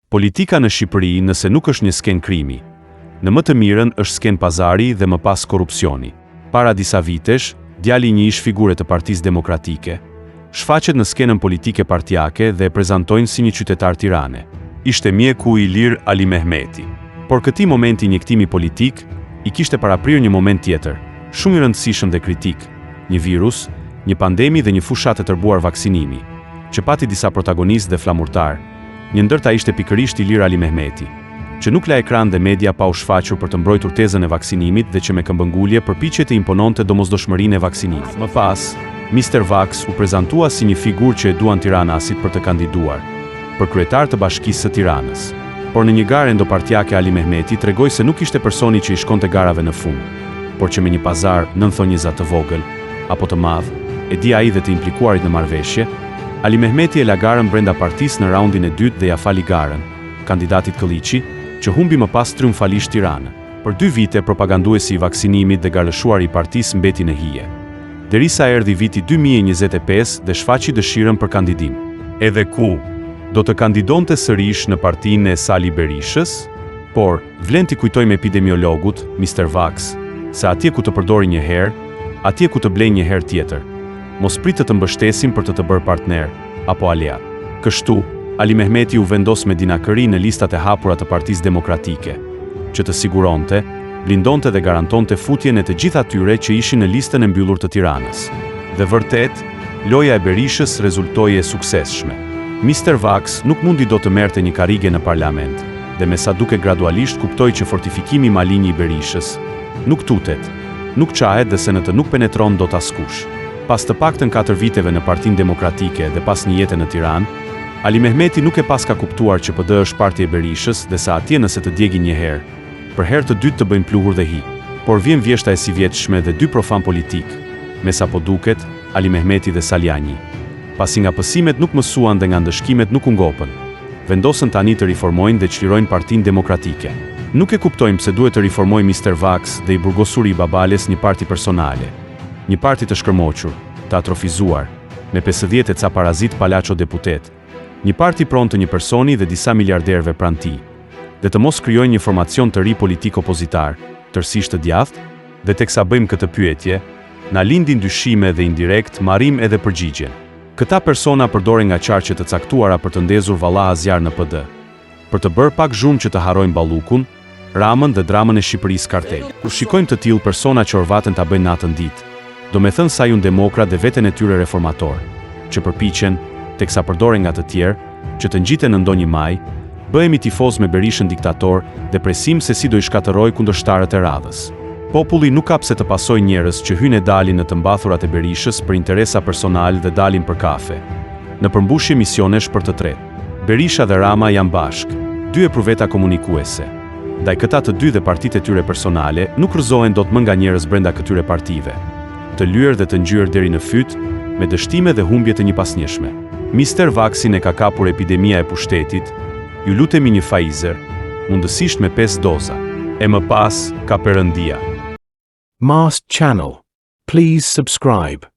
Politika në Shqipëri nëse nuk është një sken krimi, në më të mirën është sken pazari dhe më pas korupcioni. Para disa vitesh, djali një ish figure të Partisë Demokratike, shfaqet në skenën politike partijake dhe e prezantojnë si një qytetar tirane. Ishte mjeku i lirë Ali Mehmeti. Por këtij momenti injektimi politik i kishte paraprirë një moment tjetër, shumë i rëndësishëm dhe kritik, një virus, një pandemi dhe një fushat e tërbuar vaksinimi, që pati disa protagonistë dhe flamurtar. Një ndërta ishte pikërisht i lirë Ali Mehmeti, që nuk la ekran dhe media pa u shfaqur për të mbrojtur tezën e vaksinimit dhe që me këmbëngulje përpiqej të impononte domosdoshmërinë e vaksinimit. Më pas, Mr. Vax u prezantua si një figurë që e duan tiranasit për të kandiduar për kryetar të Bashkisë së Tiranës. Por në një garë endopartiake Ali Mehmeti tregoi se nuk ishte personi që i shkonte garave në fund, por që me një pazar nënthonjëza të vogël apo të madh, e di ai dhe të implikuarit në marrëveshje, Ali Mehmeti e la garën brenda partisë në raundin e dytë dhe ja fali garën kandidatit Këlliçi, që humbi më pas triumfalisht Tiranë. Për 2 vite propaganduesi i vaksinimit dhe garlëshuari i partisë mbeti në hije, derisa erdhi viti 2025 dhe shfaqi dëshirën për kandidim. Edhe ku do të kandidonte sërish në partinë e Sali Berishës, por vlen t'i kujtojmë epidemiologut Mr. Vax se atje ku të përdori një herë, atje ku të blej një herë tjetër, mos prit të mbështesim për të bërë partner apo aliat. Kështu, Ali Mehmeti u vendos me dinakëri në listat e hapura të Partisë Demokratike, që të siguronte, blindonte dhe garantonte futjen e të gjithë atyre që ishin në listën e mbyllur të Tiranës. Dhe vërtet, loja e Berishës rezultoi e suksesshme. Mr. Vax nuk mundi do të merrte një karrige në parlament, dhe me sa duke gradualisht kuptoi që fortifikimi malinj i Berishës nuk tutet, nuk qahet dhe se në të nuk penetron dot askush. Pas të paktën 4 viteve në Partinë Demokratike dhe pas një jete në Tiranë, Ali Mehmeti nuk e paska kuptuar që PD është parti e Berishës dhe sa atje nëse të djegi një herë, për herë të dytë të bëjnë pluhur dhe hi. Por vjen vjeshta e si vjetshme dhe 2 profan politik, me sa po duket, Ali Mehmeti dhe Saljani. Pasi nga pësimet nuk mësuan dhe nga ndëshkimet nuk u ngopën, vendosën tani të riformojnë dhe çlirojnë Partinë Demokratike. Nuk e kuptojmë pse duhet të riformojë Mr. Vax dhe i burgosuri i Babales një parti personale, një parti të shkërmoqur, të atrofizuar, me 50 e ca parazit palaço deputet, një parti pronë të një personi dhe disa miliarderëve pranë tij, dhe të mos krijojnë një formacion të ri politik opozitar, tërësisht të djathtë, dhe teksa bëjmë këtë pyetje, na lindin dyshime dhe indirekt marrim edhe përgjigjen. Këta persona përdoren nga qarqe të caktuara për të ndezur valla zjarr në PD, për të bërë pak zhurmë që të harrojnë Ballukun, Ramën dhe dramën e Shqipërisë kartel. Kur shikojmë të tillë persona që orvaten ta bëjnë natën ditë, do me thënë sa ju demokrat dhe veten e tyre reformator, që përpiqen, teksa përdoren nga të tjerë, që të ngjiten në ndonjë maj, bëhemi tifoz me Berishën diktator dhe presim se si do i shkatërroj kundërshtarët e radhës. Populli nuk ka pse të pasojë njerëz që hyjnë e dalin në të mbethurat e Berishës për interesa personal dhe dalin për kafe, në përmbushje misionesh për të tretë. Berisha dhe Rama janë bashkë, 2 epruveta komunikuese. Ndaj këta të 2 dhe partitë e tyre personale nuk rrëzohen dot më nga njerëz brenda këtyre partive, të lyer dhe të ngjyrë deri në fyt, me dështime dhe humbje të njëpasnjëshme. Mr. Vaxin e ka kapur epidemia e pushtetit, ju lutemi një Pfizer, mundësisht me 5 doza. E më pas, ka Perëndia. Mast Channel. Please subscribe.